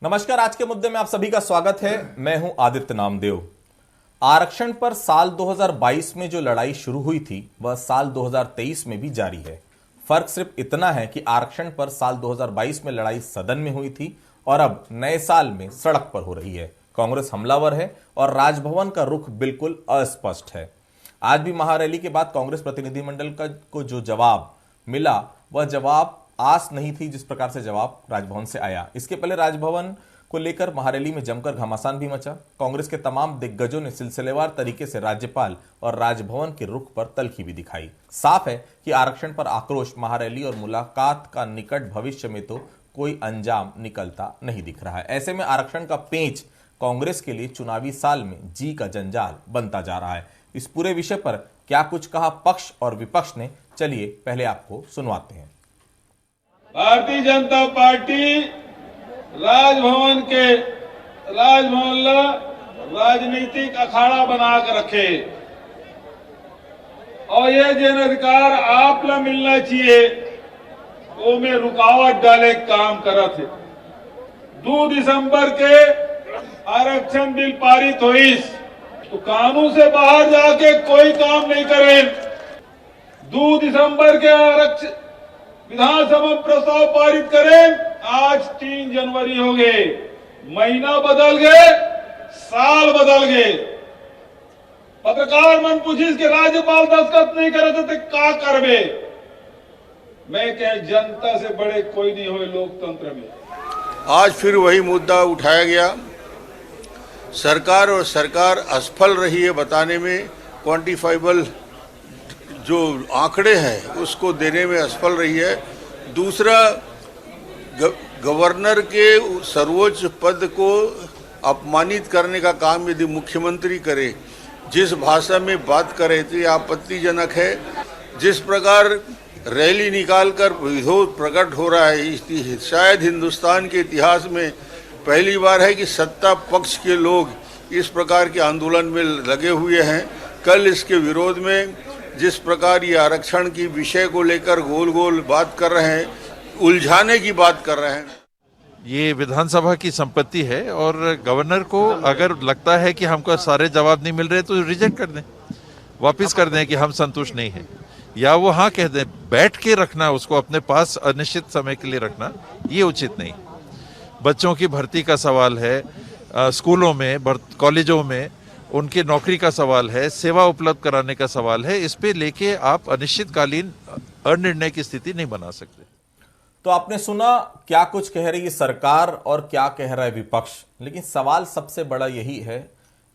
नमस्कार। आज के मुद्दे में आप सभी का स्वागत है। मैं हूं आदित्य नामदेव। आरक्षण पर साल 2022 में जो लड़ाई शुरू हुई थी वह साल 2023 में भी जारी है। फर्क सिर्फ इतना है कि आरक्षण पर साल 2022 में लड़ाई सदन में हुई थी और अब नए साल में सड़क पर हो रही है। कांग्रेस हमलावर है और राजभवन का रुख बिल्कुल अस्पष्ट है। आज भी महारैली के बाद कांग्रेस प्रतिनिधिमंडल को जो जवाब मिला वह जवाब आस नहीं थी जिस प्रकार से जवाब राजभवन से आया। इसके पहले राजभवन को लेकर महारैली में जमकर घमासान भी मचा। कांग्रेस के तमाम दिग्गजों ने सिलसिलेवार तरीके से राज्यपाल और राजभवन के रुख पर तल्खी भी दिखाई। साफ है कि आरक्षण पर आक्रोश, महारैली और मुलाकात का निकट भविष्य में तो कोई अंजाम निकलता नहीं दिख रहा है। ऐसे में आरक्षण का पेंच कांग्रेस के लिए चुनावी साल में जी का जंजाल बनता जा रहा है। इस पूरे विषय पर क्या कुछ कहा पक्ष और विपक्ष ने, चलिए पहले आपको सुनवाते हैं। भारतीय जनता पार्टी राजभवन राजनीतिक अखाड़ा बना कर रखे और ये जन अधिकार आप ला मिलना चाहिए वो में रुकावट डाले काम करा थे। 2 दिसंबर के आरक्षण बिल पारित हुई तो कानून से बाहर जाके कोई काम नहीं करे। 2 दिसंबर के आरक्षण विधानसभा प्रस्ताव पारित करें, आज 3 जनवरी हो गए, महीना बदल गए, साल बदल गए। पत्रकार मन पूछिस के राज्यपाल दस्तखत नहीं करे तो क्या करबे। मैं कह जनता से बड़े कोई नहीं हुए लोकतंत्र में। आज फिर वही मुद्दा उठाया गया। सरकार असफल रही है बताने में, क्वांटिफाइबल जो आंकड़े हैं उसको देने में असफल रही है। दूसरा, गवर्नर के सर्वोच्च पद को अपमानित करने का काम यदि मुख्यमंत्री करे, जिस भाषा में बात करे तो ये आपत्तिजनक है। जिस प्रकार रैली निकालकर विरोध प्रकट हो रहा है, शायद हिंदुस्तान के इतिहास में पहली बार है कि सत्ता पक्ष के लोग इस प्रकार के आंदोलन में लगे हुए हैं। कल इसके विरोध में जिस प्रकार ये आरक्षण की विषय को लेकर गोल गोल बात कर रहे हैं, उलझाने की बात कर रहे हैं। ये विधानसभा की संपत्ति है और गवर्नर को अगर लगता है कि हमको सारे जवाब नहीं मिल रहे तो रिजेक्ट कर दें, वापस कर दें कि हम संतुष्ट नहीं है, या वो हाँ कह दें। बैठ के रखना उसको अपने पास अनिश्चित समय के लिए रखना ये उचित नहीं। बच्चों की भर्ती का सवाल है, स्कूलों में, कॉलेजों में उनकी नौकरी का सवाल है, सेवा उपलब्ध कराने का सवाल है। इस पे लेके आप अनिश्चितकालीन अनिर्णय की स्थिति नहीं बना सकते। तो आपने सुना क्या कुछ कह रही है सरकार और क्या कह रहा है विपक्ष। लेकिन सवाल सबसे बड़ा यही है,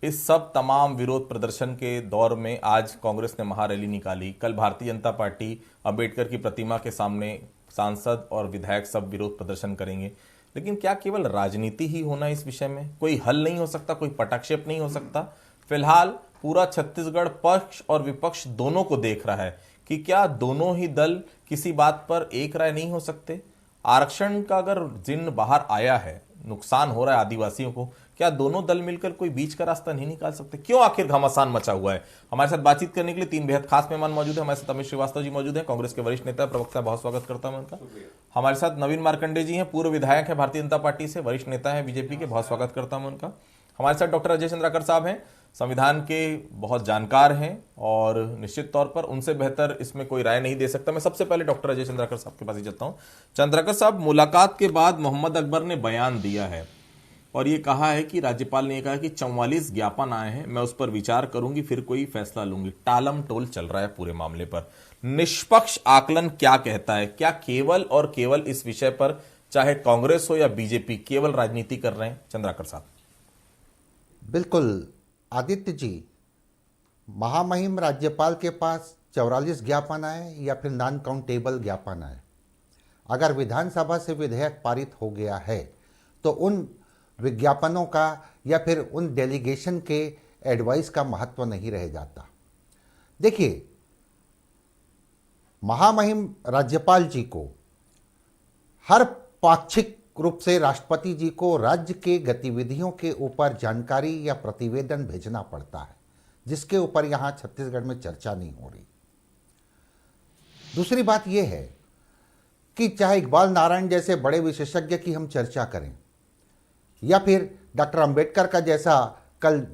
इस सब तमाम विरोध प्रदर्शन के दौर में आज कांग्रेस ने महारैली निकाली। कल भारतीय जनता पार्टी अंबेडकर की प्रतिमा के सामने सांसद और विधायक सब विरोध प्रदर्शन करेंगे। लेकिन क्या केवल राजनीति ही होना इस विषय में? कोई हल नहीं हो सकता, कोई पटाक्षेप नहीं हो सकता? फिलहाल पूरा छत्तीसगढ़ पक्ष और विपक्ष दोनों को देख रहा है कि क्या दोनों ही दल किसी बात पर एक राय नहीं हो सकते। आरक्षण का अगर जिन बाहर आया है, नुकसान हो रहा है आदिवासियों को, क्या दोनों दल मिलकर कोई बीच का रास्ता नहीं निकाल सकते? क्यों आखिर घमासान मचा हुआ है? हमारे साथ बातचीत करने के लिए 3 बेहद खास मेहमान मौजूद हैं। हमारे साथ अमित श्रीवास्तव जी मौजूद हैं, कांग्रेस के वरिष्ठ नेता प्रवक्ता, बहुत स्वागत करता हूं उनका। हमारे साथ नवीन मार्कंडे जी हैं, पूर्व विधायक है भारतीय जनता पार्टी से, वरिष्ठ नेता है बीजेपी के, बहुत स्वागत करता हूं उनका। हमारे साथ डॉक्टर अजय चंद्राकर साहब हैं, संविधान के बहुत जानकार हैं और निश्चित तौर पर उनसे बेहतर इसमें कोई राय नहीं दे सकता। मैं सबसे पहले डॉक्टर अजय चंद्राकर साहब के पास ही चलता हूं। चंद्राकर साहब, मुलाकात के बाद मोहम्मद अकबर ने बयान दिया है और ये कहा है कि राज्यपाल ने कहा कि 44 ज्ञापन आए हैं, मैं उस पर विचार करूंगी, फिर कोई फैसला लूंगी। टालम टोल चल रहा है पूरे मामले पर। निष्पक्ष आकलन क्या कहता है? क्या केवल और केवल इस विषय पर, चाहे कांग्रेस हो या बीजेपी, केवल राजनीति कर रहे हैं? चंद्राकर साहब। बिल्कुल आदित्य जी, महामहिम राज्यपाल के पास 44 ज्ञापन आए या फिर नॉन काउंटेबल ज्ञापन आए, अगर विधानसभा से विधेयक पारित हो गया है तो उन विज्ञापनों का या फिर उन डेलीगेशन के एडवाइस का महत्व नहीं रह जाता। देखिए, महामहिम राज्यपाल जी को हर पाक्षिक रूप से राष्ट्रपति जी को राज्य के गतिविधियों के ऊपर जानकारी या प्रतिवेदन भेजना पड़ता है, जिसके ऊपर यहाँ छत्तीसगढ़ में चर्चा नहीं हो रही। दूसरी बात यह है कि चाहे इकबाल नारायण जैसे बड़े विशेषज्ञ की हम चर्चा करें, या फिर डॉक्टर अंबेडकर का जैसा कल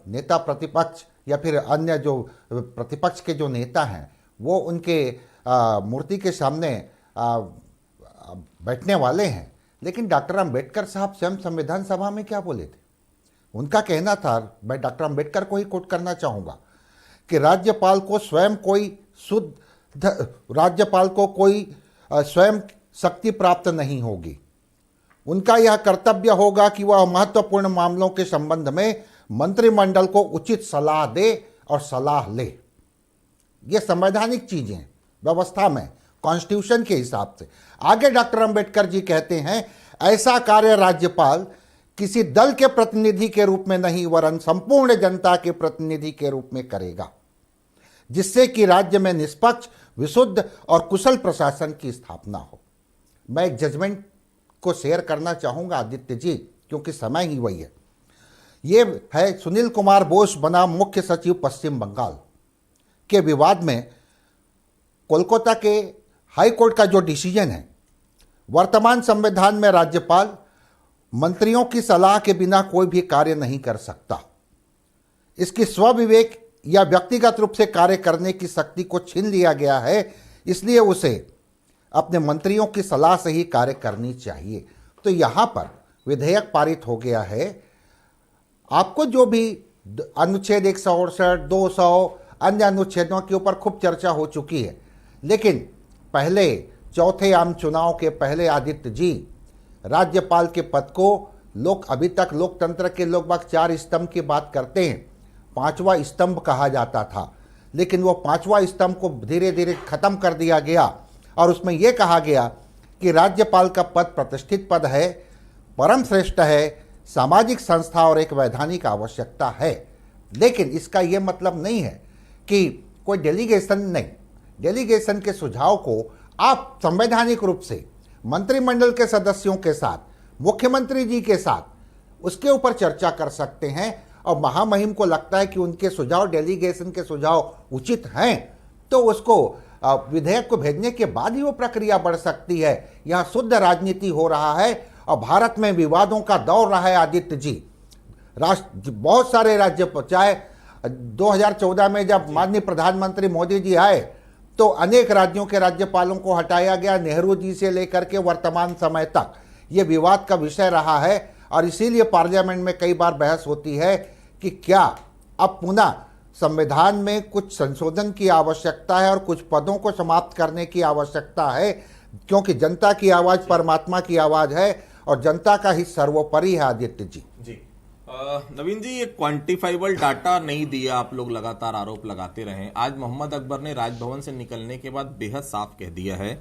नेता प्रतिपक्ष या फिर अन्य जो प्रतिपक्ष के जो नेता हैं वो उनके मूर्ति के सामने बैठने वाले हैं। लेकिन डॉक्टर अंबेडकर साहब स्वयं संविधान सभा में क्या बोले थे? उनका कहना था, मैं डॉक्टर अंबेडकर को ही कोट करना चाहूँगा, कि राज्यपाल को स्वयं शक्ति प्राप्त नहीं होगी। उनका यह कर्तव्य होगा कि वह महत्वपूर्ण मामलों के संबंध में मंत्रिमंडल को उचित सलाह दे और सलाह ले। ये संवैधानिक चीजें व्यवस्था में कॉन्स्टिट्यूशन के हिसाब से। आगे डॉक्टर अंबेडकर जी कहते हैं, ऐसा कार्य राज्यपाल किसी दल के प्रतिनिधि के रूप में नहीं वरन संपूर्ण जनता के प्रतिनिधि के रूप में करेगा, जिससे कि राज्य में निष्पक्ष, विशुद्ध और कुशल प्रशासन की स्थापना हो। मैं एक जजमेंट को शेयर करना चाहूंगा आदित्य जी, क्योंकि समय ही वही है। ये है सुनील कुमार बोस बना मुख्य सचिव पश्चिम बंगाल के विवाद में कोलकाता के हाई कोर्ट का जो डिसीजन है, वर्तमान संविधान में राज्यपाल मंत्रियों की सलाह के बिना कोई भी कार्य नहीं कर सकता। इसकी स्वविवेक या व्यक्तिगत रूप से कार्य करने की शक्ति को छीन लिया गया है, इसलिए उसे अपने मंत्रियों की सलाह से ही कार्य करनी चाहिए। तो यहाँ पर विधेयक पारित हो गया है। आपको जो भी अनुच्छेद 168, 200 अन्य अनुच्छेदों के ऊपर खूब चर्चा हो चुकी है, लेकिन पहले चौथे आम चुनाव के पहले आदित्य जी, राज्यपाल के पद को अभी तक लोकतंत्र के लोग बाग 4 स्तंभ की बात करते हैं, 5वां स्तंभ कहा जाता था, लेकिन वो 5वां स्तंभ को धीरे धीरे खत्म कर दिया गया और उसमें यह कहा गया कि राज्यपाल का पद प्रतिष्ठित पद है, परम श्रेष्ठ है, सामाजिक संस्था और एक वैधानिक आवश्यकता है। लेकिन इसका यह मतलब नहीं है कि कोई डेलीगेशन नहीं। डेलीगेशन के सुझाव को आप संवैधानिक रूप से मंत्रिमंडल के सदस्यों के साथ, मुख्यमंत्री जी के साथ उसके ऊपर चर्चा कर सकते हैं। और महामहिम को लगता है कि उनके सुझाव, डेलीगेशन के सुझाव उचित हैं, तो उसको विधेयक को भेजने के बाद ही वो प्रक्रिया बढ़ सकती है। यहाँ शुद्ध राजनीति हो रहा है और भारत में विवादों का दौर रहा है आदित्य जी। बहुत सारे राज्य, चाहे 2014 में जब माननीय प्रधानमंत्री मोदी जी आए तो अनेक राज्यों के राज्यपालों को हटाया गया, नेहरू जी से लेकर के वर्तमान समय तक ये विवाद का विषय रहा है। और इसीलिए पार्लियामेंट में कई बार बहस होती है कि क्या अब पुनः संविधान में कुछ संशोधन की आवश्यकता है और कुछ पदों को समाप्त करने की आवश्यकता है, क्योंकि जनता की आवाज परमात्मा की आवाज है और जनता का हित सर्वोपरि है। आदित्य जी नवीन जी, ये क्वांटिफाइबल डाटा नहीं दिया, आप लोग लगातार आरोप लगाते रहे। आज मोहम्मद अकबर ने राजभवन से निकलने के बाद बेहद साफ कह दिया है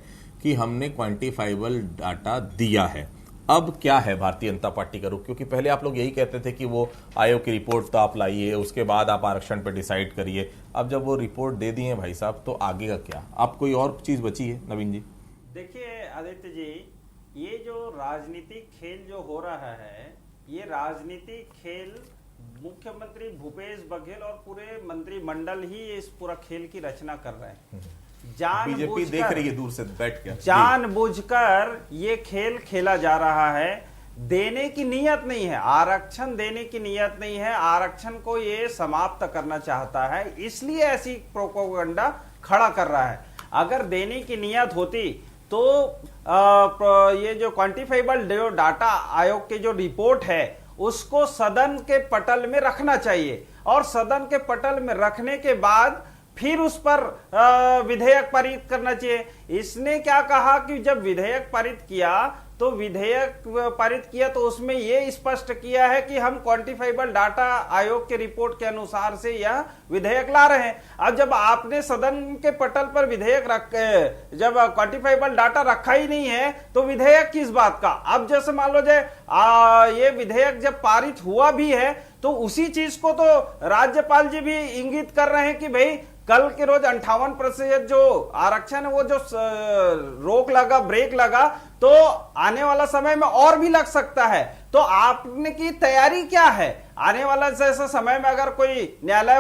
कि हमने क्वांटिफाइबल डाटा दिया है। अब क्या है भारतीय जनता पार्टी का रुख? क्योंकि पहले आप लोग यही कहते थे कि वो आयोग की रिपोर्ट तो आप लाइए, उसके बाद आप आरक्षण पर डिसाइड करिए। अब जब वो रिपोर्ट दे दी है भाई साहब, तो आगे का क्या? अब कोई और चीज बची है नवीन जी? देखिए आदित्य जी, ये जो राजनीतिक खेल जो हो रहा है, ये राजनीतिक खेल मुख्यमंत्री भूपेश बघेल और पूरे मंत्रिमंडल ही इस पूरा खेल की रचना कर रहे हैं। बीजेपी देख रही है दूर से बैठ के, जानबूझकर ये खेल खेला जा रहा है। देने की नियत नहीं है, आरक्षण देने की नियत नहीं है, आरक्षण को ये समाप्त करना चाहता है, इसलिए ऐसी प्रोपेगेंडा खड़ा कर रहा है। अगर देने की नियत होती तो ये जो क्वांटिफाइबल डाटा आयोग की जो रिपोर्ट है उसको सदन के पटल में रखना चाहिए और सदन के पटल में रखने के बाद फिर उस पर विधेयक पारित करना चाहिए। इसने क्या कहा कि जब विधेयक पारित किया तो उसमें यह स्पष्ट किया है कि हम क्वांटिफाइबल डाटा आयोग के रिपोर्ट के अनुसार से यह विधेयक ला रहे हैं। अब जब आपने सदन के पटल पर विधेयक जब क्वांटिफाइबल डाटा रखा ही नहीं है तो विधेयक किस बात का? अब जैसे मान लो जाए ये विधेयक जब पारित हुआ भी है तो उसी चीज को तो राज्यपाल जी भी इंगित कर रहे हैं कि भाई कल के रोज 58% जो आरक्षण है वो जो रोक लगा, ब्रेक लगा, तो तो आने वाला समय में और भी लग सकता है। तो आपने की तैयारी क्या है? आने वाला जैसे समय में अगर कोई न्यायालय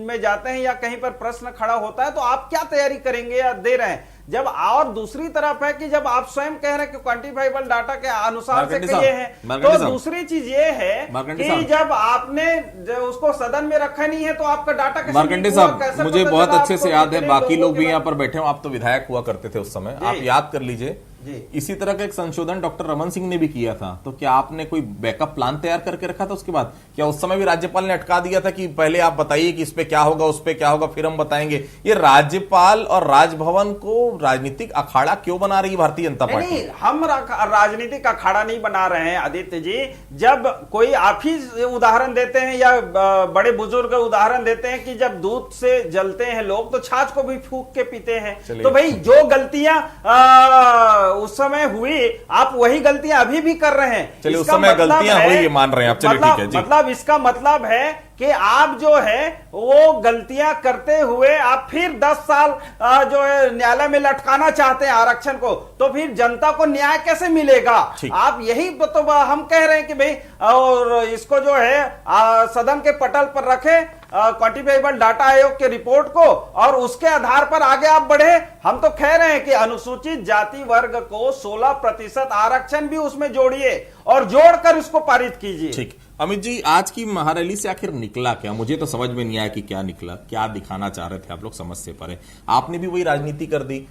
में जाते हैं या कहीं पर प्रश्न खड़ा होता है तो आप क्या तैयारी करेंगे या दे रहे हैं? जब और दूसरी तरफ है कि जब आप स्वयं कह रहे हैं कि क्वांटिफाइबल डाटा के अनुसार से कहिए हैं, तो दूसरी चीज ये है कि जब आपने उसको सदन में रखा नहीं है तो आपका डाटा कैसे? मार्कंडे साहब, मुझे बहुत अच्छे से याद है, बाकी लोग भी यहाँ पर बैठे हो, आप तो विधायक हुआ करते थे उस समय, आप याद कर लीजिए इसी तरह का एक संशोधन डॉक्टर रमन सिंह ने भी किया था। तो क्या आपने कोई बैकअप प्लान तैयार करके रखा था उसके बाद? क्या उस समय भी राज्यपाल ने अटका दिया था कि पहले आप बताइए कि इस पे क्या होगा, उस पे क्या होगा, फिर हम बताएंगे? ये राज्यपाल और राजभवन को राजनीतिक अखाड़ा क्यों बना रही है भारतीय जनता पार्टी? नहीं, हम राजनीतिक अखाड़ा नहीं बना रहे हैं आदित्य जी। जब कोई आप ही उदाहरण देते हैं या बड़े बुजुर्ग उदाहरण देते हैं कि जब दूध से जलते हैं लोग तो छाछ को भी फूंक के पीते हैं। तो भाई जो गलतियां उस समय हुई, आप वही गलतियां अभी भी कर रहे हैं। चलिए, उस समय गलतियां हुई ये मान रहे हैं आप, चलिए ठीक है जी। मतलब इसका मतलब है कि आप जो है वो गलतियां करते हुए आप फिर 10 साल जो है न्यायालय में लटकाना चाहते हैं आरक्षण को, तो फिर जनता को न्याय कैसे मिलेगा? आप यही तो हम कह रहे हैं कि भाई और इसको जो है सदन के पटल पर रखे क्वांटिफाइबल डाटा आयोग के रिपोर्ट को, और उसके आधार पर आगे आप बढ़े। हम तो कह रहे हैं कि अनुसूचित जाति वर्ग को 16% आरक्षण भी उसमें जोड़िए और जोड़कर उसको पारित कीजिए। ठीक, अमित जी, आज की महारैली से आखिर निकला क्या? मुझे तो समझ में नहीं आया कि क्या निकला, क्या दिखाना चाह रहे थे आप लोग, समझ से परे। आपने भी वही राजनीति कर दी।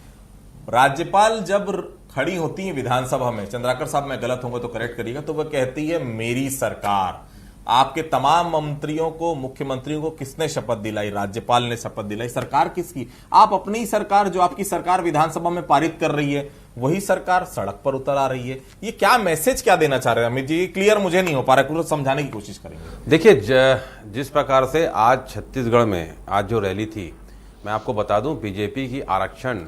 राज्यपाल जब खड़ी होती है विधानसभा में, चंद्राकर साहब मैं गलत होऊंगा तो करेक्ट करिएगा, तो वह कहती है मेरी सरकार। आपके तमाम मंत्रियों को, मुख्यमंत्रियों को किसने शपथ दिलाई? राज्यपाल ने शपथ दिलाई। सरकार किसकी? आप अपनी ही सरकार, जो आपकी सरकार विधानसभा में पारित कर रही है, वही सरकार सड़क पर उतर आ रही है। ये क्या मैसेज क्या देना चाह रहे हैं अमित जी? क्लियर मुझे नहीं हो पा रहा, कुछ समझाने की कोशिश करेंगे। देखिए, जिस प्रकार से आज छत्तीसगढ़ में आज जो रैली थी, मैं आपको बता दूं, बीजेपी की आरक्षण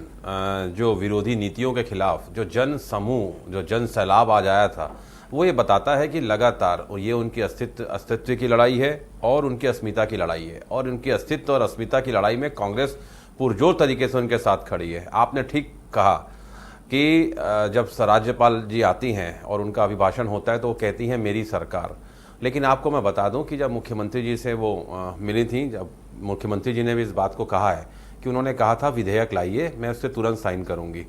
जो विरोधी नीतियों के खिलाफ जो जन समूह, जो जन सैलाब आज आया था, वो ये बताता है कि लगातार ये उनकी अस्तित्व की लड़ाई है और उनकी अस्मिता की लड़ाई है, और उनकी अस्तित्व और अस्मिता की लड़ाई में कांग्रेस पुरजोर तरीके से उनके साथ खड़ी है। आपने ठीक कहा कि जब राज्यपाल जी आती हैं और उनका अभिभाषण होता है तो वो कहती हैं मेरी सरकार। लेकिन आपको मैं बता दूं कि जब मुख्यमंत्री जी से वो मिली थी, जब मुख्यमंत्री जी ने भी इस बात को कहा है कि उन्होंने कहा था विधेयक लाइए, मैं उससे तुरंत साइन करूंगी।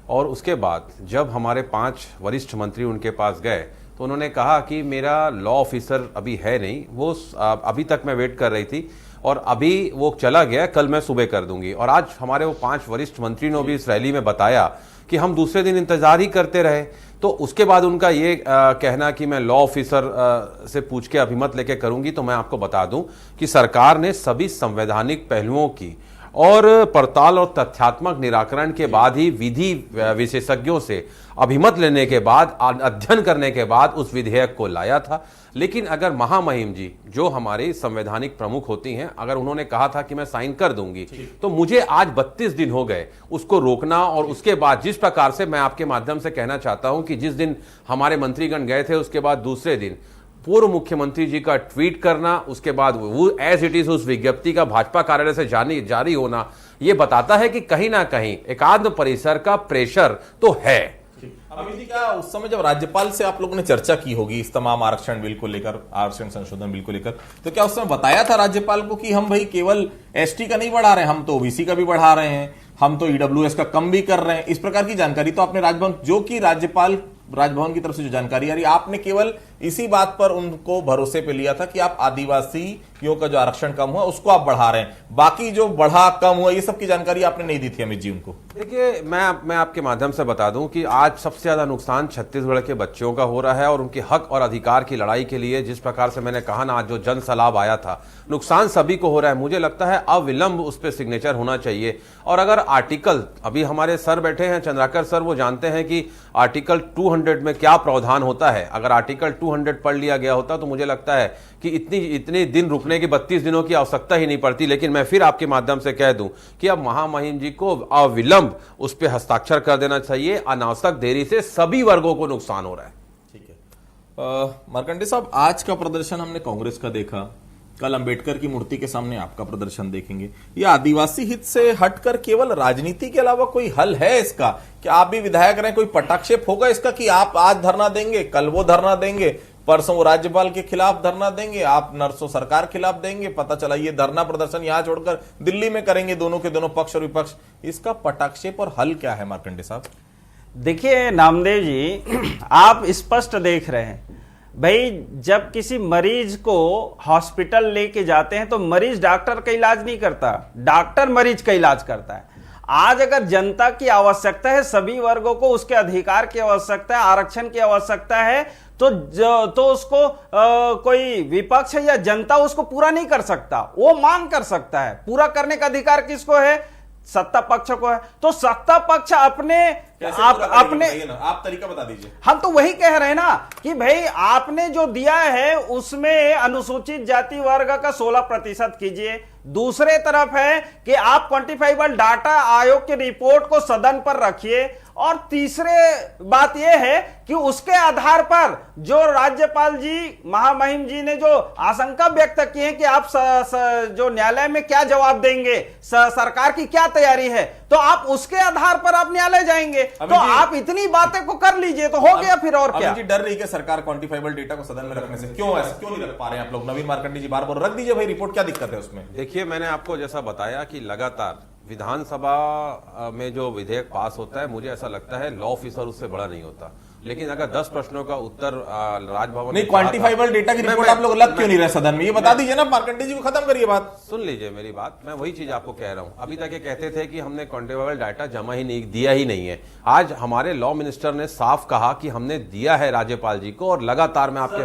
और उसके बाद जब हमारे 5 वरिष्ठ मंत्री उनके पास गए तो उन्होंने कहा कि मेरा लॉ ऑफिसर अभी है नहीं, वो अभी तक मैं वेट कर रही थी और अभी वो चला गया, कल मैं सुबह कर दूंगी। और आज हमारे वो 5 वरिष्ठ मंत्री ने भी इस रैली में बताया कि हम दूसरे दिन इंतजार ही करते रहे। तो उसके बाद उनका ये कहना कि मैं लॉ ऑफिसर से पूछ के अभिमत लेके करूंगी, तो मैं आपको बता दूं कि सरकार ने सभी संवैधानिक पहलुओं की और पड़ताल और तथ्यात्मक निराकरण के बाद ही विधि विशेषज्ञों से अभिमत लेने के बाद, अध्ययन करने के बाद उस विधेयक को लाया था। लेकिन अगर महामहिम जी, जो हमारे संवैधानिक प्रमुख होती हैं, अगर उन्होंने कहा था कि मैं साइन कर दूंगी, तो मुझे आज 32 दिन हो गए उसको रोकना। और उसके बाद जिस प्रकार से मैं आपके माध्यम से कहना चाहता हूं कि जिस दिन हमारे मंत्रीगण गए थे, उसके बाद दूसरे दिन पूर्व मुख्यमंत्री जी का ट्वीट करना, उसके बाद वो एज इट इज उस विज्ञप्ति का भाजपा कार्यालय से जारी होना, ये बताता है कि कहीं ना कहीं एकात्म परिसर का प्रेशर तो है। अमित जी, क्या उस समय जब राज्यपाल से आप लोगों ने चर्चा की होगी इस तमाम आरक्षण बिल को लेकर, आरक्षण संशोधन बिल को लेकर, तो क्या उस समय बताया था राज्यपाल को कि हम भाई केवल एसटी का नहीं बढ़ा रहे हैं, हम तो ओबीसी का भी बढ़ा रहे हैं, हम तो ईडब्ल्यूएस का कम भी कर रहे हैं? इस प्रकार की जानकारी तो आपने राजभवन, जो कि राजभवन की तरफ से जो जानकारी आ रही है, आपने केवल इसी बात पर उनको भरोसे पे लिया था कि आप आदिवासियों का जो आरक्षण कम हुआ उसको आप बढ़ा रहे हैं, बाकी जो बढ़ा कम हुआ ये सब की जानकारी आपने नहीं दी थी अमित जी उनको? देखिए, मैं आपके माध्यम से बता दूं कि आज सबसे ज्यादा नुकसान छत्तीसगढ़ के बच्चों का हो रहा है, और उनके हक और अधिकार की लड़ाई के लिए जिस प्रकार से मैंने कहा ना, आज जो जन सैलाब आया था, नुकसान सभी को हो रहा है। मुझे लगता है अविलंब उस पर सिग्नेचर होना चाहिए। और अगर आर्टिकल, अभी हमारे सर बैठे हैं चंद्राकर सर, वो जानते हैं कि आर्टिकल 200 में क्या प्रावधान होता है। अगर आर्टिकल 200 पढ़ लिया गया होता तो मुझे लगता है कि इतने दिन रुकने की, 32 दिनों की आवश्यकता ही नहीं पड़ती। लेकिन मैं फिर आपके माध्यम से कह दूं कि अब महामहिम जी को अविलंब उस पर हस्ताक्षर कर देना चाहिए। अनावश्यक देरी से सभी वर्गों को नुकसान हो रहा है। ठीक है, मार्कंडे साहब, आज का प्रदर्शन हमने कांग्रेस का देखा, कल अंबेडकर की मूर्ति के सामने आपका प्रदर्शन देखेंगे। ये आदिवासी हित से हटकर केवल राजनीति के अलावा कोई हल है इसका? क्या आप भी विधायक रहे, कोई पटाक्षेप होगा इसका कि आप आज धरना देंगे, कल वो धरना देंगे, परसों वो राज्यपाल के खिलाफ धरना देंगे, आप नरसों सरकार खिलाफ देंगे, पता चला ये धरना प्रदर्शन यहां छोड़कर दिल्ली में करेंगे, दोनों के दोनों पक्ष और विपक्ष। इसका पटाक्षेप और हल क्या है मार्कंडे साहब? देखिए नामदेव जी, आप स्पष्ट देख रहे हैं भाई, जब किसी मरीज को हॉस्पिटल लेके जाते हैं तो मरीज डॉक्टर का इलाज नहीं करता, डॉक्टर मरीज का इलाज करता है। आज अगर जनता की आवश्यकता है, सभी वर्गों को उसके अधिकार की आवश्यकता है, आरक्षण की आवश्यकता है, तो उसको कोई विपक्ष या जनता उसको पूरा नहीं कर सकता, वो मांग कर सकता है। पूरा करने का अधिकार किसको है? सत्ता पक्ष को है। तो सत्ता पक्ष अपने आप तरीका बता दीजिए। हम तो वही कह रहे हैं ना कि भाई आपने जो दिया है उसमें अनुसूचित जाति वर्ग का 16% कीजिए। दूसरे तरफ है कि आप क्वांटिफाइबल डाटा आयोग की रिपोर्ट को सदन पर रखिए। और तीसरे बात यह है कि उसके आधार पर जो राज्यपाल जी, महामहिम जी ने जो आशंका व्यक्त की है कि आप जो न्यायालय में क्या जवाब देंगे, सरकार की क्या तैयारी है, तो आप उसके आधार पर आप न्यायालय जाएंगे। तो आप इतनी बातें को कर लीजिए तो हो गया, फिर और क्या? जी डर रही है सरकार क्वांटिफाइबल डेटा को सदन में रखने से, क्यों नहीं रख पा रहे हैं आप लोग? नवीन मार्कंडे जी बार बार रख दीजिए भाई रिपोर्ट, क्या दिक्कत है उसमें? देखिए, मैंने आपको जैसा बताया कि लगातार विधानसभा में जो विधेयक पास होता है, मुझे ऐसा लगता है लॉ ऑफिसर उससे बड़ा नहीं होता। लेकिन अगर 10 प्रश्नों का उत्तर राजभवन नहीं, क्वांटिफाइबल डेटा की रिपोर्ट आप लोग लग क्यों नहीं रहे सदन में? ये बता दीजिए ना मार्कंडे जी को, खत्म करिए बात। सुन लीजिए मेरी बात, मैं वही चीज आपको कह रहा हूं। अभी तक ये कहते थे कि हमने क्वांटिफाइबल डाटा जमा ही नहीं दिया ही नहीं है। आज हमारे लॉ मिनिस्टर ने साफ कहा कि हमने दिया है राज्यपाल जी को, और लगातार मैं आपके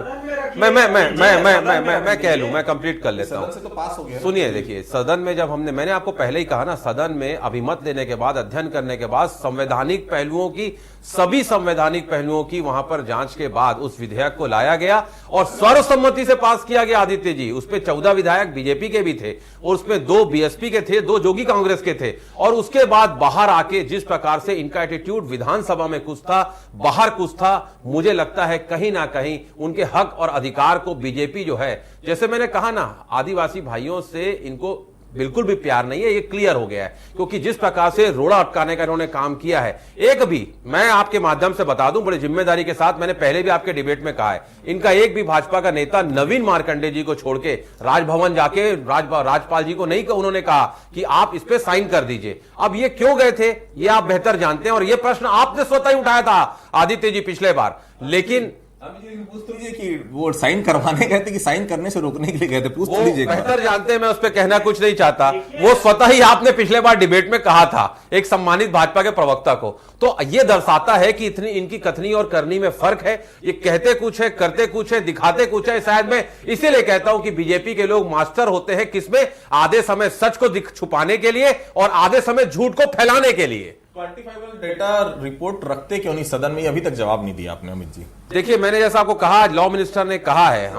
मैं कह लूं, मैं कंप्लीट कर लेता हूं। सुनिए, देखिए, सदन में जब मैंने आपको पहले ही कहा ना, सदन में अभिमत लेने के बाद, अध्ययन करने के बाद, संवैधानिक पहलुओं की, सभी संवैधानिक पहलुओं की वहां पर जांच के बाद उस विधेयक को लाया गया और सर्वसम्मति से पास किया गया। आदित्य जी, उसपे 14 विधायक बीजेपी के भी थे और उसमें 2 बीएसपी के थे, 2 जोगी कांग्रेस के थे। और उसके बाद बाहर आके जिस प्रकार से इनका एटीट्यूड विधानसभा में कुछ था, बाहर कुछ था, मुझे लगता है कहीं ना कहीं उनके हक और अधिकार को बीजेपी जो है, जैसे मैंने कहा ना, आदिवासी भाइयों से इनको बिल्कुल भी प्यार नहीं है, ये क्लियर हो गया है। क्योंकि जिस प्रकार से रोड़ा अटकाने का इन्होंने काम किया है, एक भी, मैं आपके माध्यम से बता दूं बड़ी जिम्मेदारी के साथ, मैंने पहले भी आपके डिबेट में कहा है, इनका एक भी भाजपा का नेता नवीन मार्कंडे जी को छोड़ के राजभवन जाके राज्यपाल जी को नहीं, उन्होंने कहा कि आप इस पे साइन कर दीजिए। अब ये क्यों गए थे ये आप बेहतर जानते हैं, और ये प्रश्न आपने स्वतः ही उठाया था आदित्य जी पिछले बार। लेकिन पूछ लीजिए कि वो साइन करवाने गए थे कि साइन करने से रोकने के लिए गए थे, पूछ लीजिए। बेहतर जानते हैं, मैं उस पर कहना कुछ नहीं चाहता। वो स्वतः ही आपने पिछले बार डिबेट में कहा था एक सम्मानित भाजपा के प्रवक्ता को। तो ये दर्शाता है कि इतनी इनकी कथनी और करनी में फर्क है। ये कहते कुछ है, करते कुछ है, दिखाते कुछ है। शायद मैं इसीलिए कहता हूं कि बीजेपी के लोग मास्टर होते हैं किसमें? आधे समय सच को छुपाने के लिए और आधे समय झूठ को फैलाने के लिए। क्वांटिफाइबल डेटा रिपोर्ट रखते क्यों नहीं सदन में? अभी तक जवाब नहीं दिया आपने अमित जी। देखिए, मैंने जैसा आपको कहा, लॉ मिनिस्टर ने कहा है,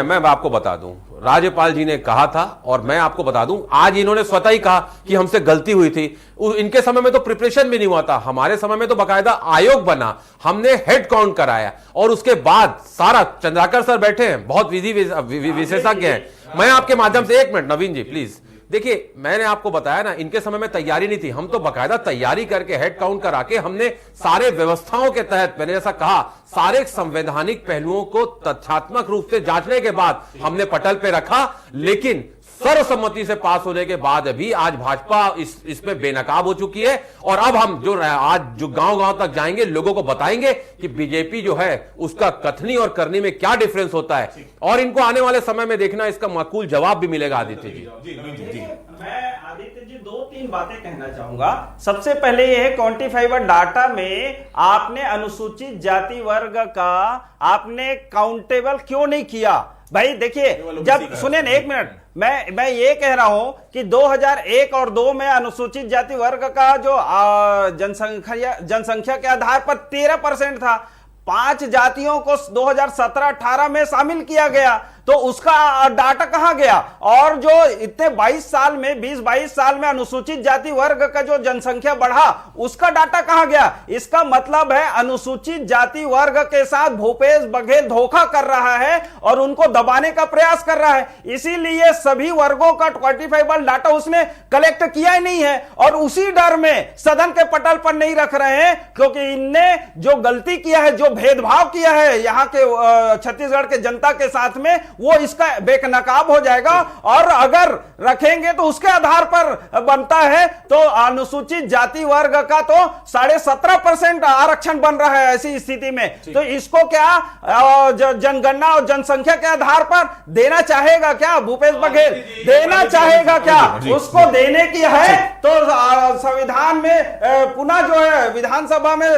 मैं आपको बता दूं, राज्यपाल जी ने कहा था, और मैं आपको बता दूं, आज इन्होंने स्वतः ही कहा कि हमसे गलती हुई थी। इनके समय में तो प्रिपरेशन भी नहीं हुआ था, हमारे समय में तो बकायदा आयोग बना, हमने हेड काउंट कराया, और उसके बाद सारा, चंद्राकर सर बैठे हैं, बहुत विधि विशेषज्ञ हैं। मैं आपके माध्यम से, 1 मिनट नवीन जी प्लीज, देखिए, मैंने आपको बताया ना, इनके समय में तैयारी नहीं थी, हम तो बकायदा तैयारी करके हेड काउंट करा के हमने सारे व्यवस्थाओं के तहत, मैंने जैसा कहा, सारे संवैधानिक पहलुओं को तथ्यात्मक रूप से जांचने के बाद हमने पटल पे रखा। लेकिन सर्वसम्मति से पास होने के बाद भी आज भाजपा इसमें बेनकाब हो चुकी है। और अब हम आज जो गांव-गांव तक जाएंगे, लोगों को बताएंगे कि बीजेपी जो है उसका कथनी और करनी में क्या डिफरेंस होता है, और इनको आने वाले समय में देखना, इसका माकूल जवाब भी मिलेगा। आदित्य जी, मैं आदित्य जी 2-3 बातें कहना चाहूंगा। सबसे पहले यह है, क्वांटिफाइबल डाटा में आपने अनुसूचित जाति वर्ग का आपने काउंटेबल क्यों नहीं किया? भाई देखिए, जब सुने ना, 1 मिनट, मैं ये कह रहा हूं कि 2001 और 2 में अनुसूचित जाति वर्ग का जो जनसंख्या के आधार पर 13% था, 5 जातियों को 2017-18 में शामिल किया गया। तो उसका डाटा कहां गया? और जो इतने 20-22 साल में अनुसूचित जाति वर्ग का जो जनसंख्या बढ़ा, उसका डाटा कहां गया? इसका मतलब है अनुसूचित जाति वर्ग के साथ भूपेश बघेल धोखा कर रहा है और उनको दबाने का प्रयास कर रहा है। इसीलिए सभी वर्गों का क्वांटिफाइबल डाटा उसने कलेक्ट किया ही नहीं है और उसी डर में सदन के पटल पर नहीं रख रहे हैं, क्योंकि इनने जो गलती किया है, जो भेदभाव किया है यहां के छत्तीसगढ़ के जनता के साथ में, वो इसका बेनकाब हो जाएगा। और अगर रखेंगे तो उसके आधार पर बनता है तो अनुसूचित जाति वर्ग का तो 17.5% आरक्षण बन रहा है ऐसी स्थिति में। तो इसको क्या जनगणना और जनसंख्या के आधार पर देना चाहेगा क्या भूपेश बघेल? देना चाहेगा क्या? उसको देने की है तो संविधान में पुनः जो है विधानसभा में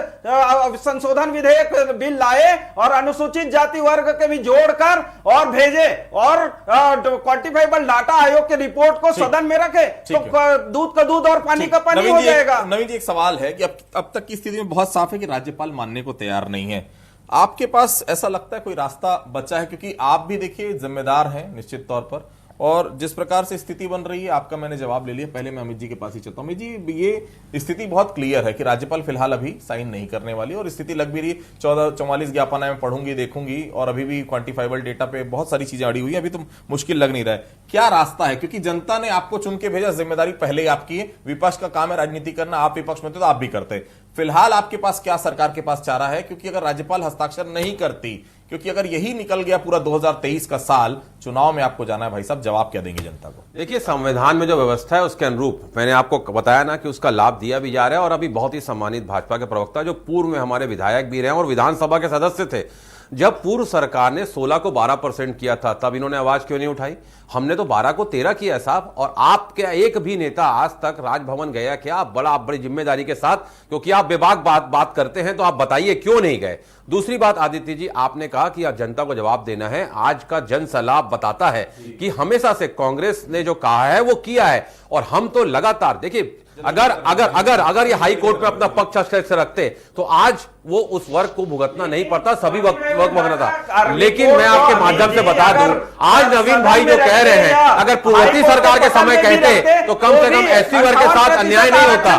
संशोधन विधेयक बिल लाए और अनुसूचित जाति वर्ग के भी जोड़कर और भेजे और क्वांटिफाइबल डाटा आयोग के रिपोर्ट को सदन में रखे, तो दूध का दूध और पानी का पानी हो जाएगा। नवीन जी, एक सवाल है कि अब तक की स्थिति में बहुत साफ है कि राज्यपाल मानने को तैयार नहीं है। आपके पास ऐसा लगता है कोई रास्ता बचा है? क्योंकि आप भी देखिए जिम्मेदार हैं निश्चित तौर पर, और जिस प्रकार से स्थिति बन रही है, आपका मैंने जवाब ले लिया। पहले मैं अमित जी के पास ही चलता हूं। अमित जी, ये स्थिति बहुत क्लियर है कि राज्यपाल फिलहाल अभी साइन नहीं करने वाली और स्थिति लग भी रही 44 ज्ञापन में पढ़ूंगी देखूंगी और अभी भी क्वांटिफाइबल डेटा पे बहुत सारी चीजें अड़ी हुई है। अभी तो मुश्किल लग नहीं रहा है। क्या रास्ता है? क्योंकि जनता ने आपको चुन के भेजा, जिम्मेदारी पहले ही आपकी है। विपक्ष का काम है राजनीति करना, आप विपक्ष में थे तो आप भी करते। फिलहाल आपके पास क्या सरकार के पास चारा है? क्योंकि अगर राज्यपाल हस्ताक्षर नहीं करती, क्योंकि अगर यही निकल गया पूरा 2023 का साल, चुनाव में आपको जाना है भाई साहब, जवाब क्या देंगे जनता को? देखिए, संविधान में जो व्यवस्था है उसके अनुरूप मैंने आपको बताया ना कि उसका लाभ दिया भी जा रहा है। और अभी बहुत ही सम्मानित भाजपा के प्रवक्ता जो पूर्व में हमारे विधायक भी रहे और विधानसभा के सदस्य थे, जब पूर्व सरकार ने 16 को 12% किया था तब इन्होंने आवाज क्यों नहीं उठाई? हमने तो 12 को 13 किया साहब। और आपके एक भी नेता आज तक राजभवन गया क्या? आप बड़ी जिम्मेदारी के साथ, क्योंकि आप बेबाक बात करते हैं, तो आप बताइए क्यों नहीं गए। दूसरी बात आदित्य जी, आपने कहा कि आप जनता को जवाब देना है। आज का जन सैलाब बताता है कि हमेशा से कांग्रेस ने जो कहा है वो किया है और हम तो लगातार, देखिए, अगर ये हाई कोर्ट में अपना पक्ष रखते तो आज वो उस वर्ग को भुगतना नहीं पड़ता, सभी वक्त भुगतना था। लेकिन मैं आपके माध्यम से बता दूं, आज नवीन भाई जो कह रहे हैं, अगर पूर्ववर्ती सरकार के समय कहते तो कम से कम एससी वर्ग के साथ अन्याय नहीं होता।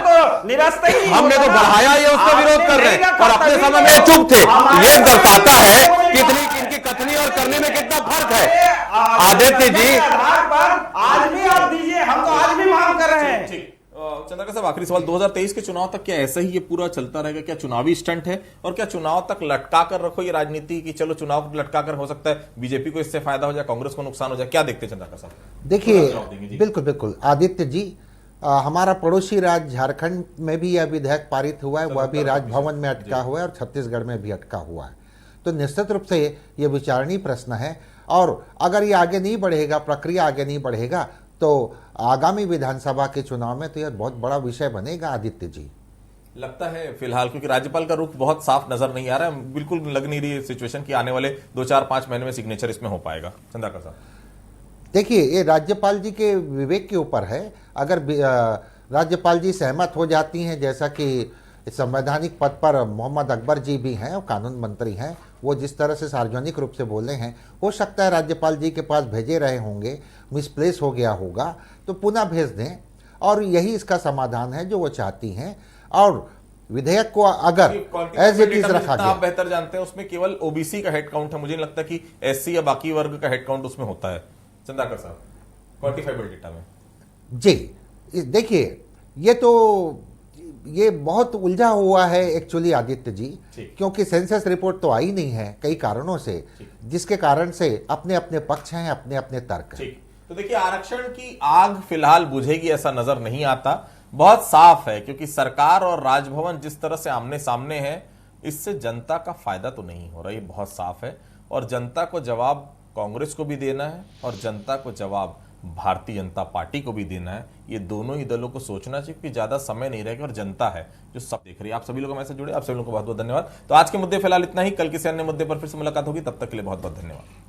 हमने तो बढ़ाया, ये उसका विरोध कर रहे हैं और अपने समय में चुप थे। ये दर्शाता है कितनी इनकी कथनी और करने में कितना फर्क है। आदित्य जी, आज भी आप दीजिए, हम तो आज भी मांग कर रहे हैं। चंद्रका साहब, आखिरी सवाल, 2023 के चुनाव तक क्या ऐसा ही ये पूरा चलता रहेगा? क्या चुनावी स्टंट है और क्या चुनाव तक लटका कर रखो ये राजनीति की? चलो चुनाव को लटका कर, हो सकता है बीजेपी को इससे फायदा हो जाए, कांग्रेस को नुकसान हो जाए। क्या देखते हैं चंद्रका साहब? देखिए, बिल्कुल आदित्य जी, हमारा पड़ोसी राज्य झारखंड में भी यह विधेयक पारित हुआ है, वह भी राजभवन में अटका हुआ है और छत्तीसगढ़ में भी अटका हुआ है। तो निश्चित रूप से यह विचारणीय प्रश्न है और अगर ये आगे नहीं बढ़ेगा, प्रक्रिया आगे नहीं बढ़ेगा, तो आगामी विधानसभा के चुनाव में तो यह बहुत बड़ा विषय बनेगा। आदित्य जी, लगता है फिलहाल, क्योंकि राज्यपाल का रुख बहुत साफ नजर नहीं आ रहा है, बिल्कुल लग नहीं रही सिचुएशन की आने वाले 2-4-5 महीने में सिग्नेचर इसमें हो पाएगा। चंद्रका साहब, देखिए, ये राज्यपाल जी के विवेक के ऊपर है। अगर राज्यपाल जी सहमत हो जाती हैं, जैसा कि संवैधानिक पद पर मोहम्मद अकबर जी भी हैं और कानून मंत्री हैं, वो जिस तरह से सार्वजनिक रूप से बोले हैं, हो सकता है राज्यपाल जी के पास भेजे रहे होंगे, मिसप्लेस हो गया होगा, तो पुनः भेज दें और यही इसका समाधान है जो वो चाहती हैं। और विधेयक को अगर एज इट इज रखा गया, आप बेहतर जानते हैं, उसमें केवल ओबीसी का हेड काउंट है, मुझे नहीं लगता कि एससी या बाकी वर्ग का हेड काउंट उसमें होता है। चंद्रका साहब, क्वांटिफाइबल डेटा में जी देखिए, ये बहुत उलझा हुआ है एक्चुअली आदित्य जी, क्योंकि सेंसस रिपोर्ट तो आई नहीं है कई कारणों से, जिसके कारण से अपने अपने पक्ष हैं, अपने अपने तर्क हैं। तो देखिए, आरक्षण की आग फिलहाल बुझेगी ऐसा नजर नहीं आता। बहुत साफ है, क्योंकि सरकार और राजभवन जिस तरह से आमने सामने है, इससे जनता का फायदा तो नहीं हो रहा, ये बहुत साफ है। और जनता को जवाब कांग्रेस को भी देना है और जनता को जवाब भारतीय जनता पार्टी को भी देना है। ये दोनों ही दलों को सोचना चाहिए कि ज्यादा समय नहीं रहेगा और जनता है जो सब देख रही है। आप सभी लोगों में से जुड़े, आप सभी लोगों को बहुत बहुत धन्यवाद। तो आज के मुद्दे फिलहाल इतना ही, कल किसी अन्य मुद्दे पर फिर से मुलाकात होगी, तब तक के लिए बहुत बहुत धन्यवाद।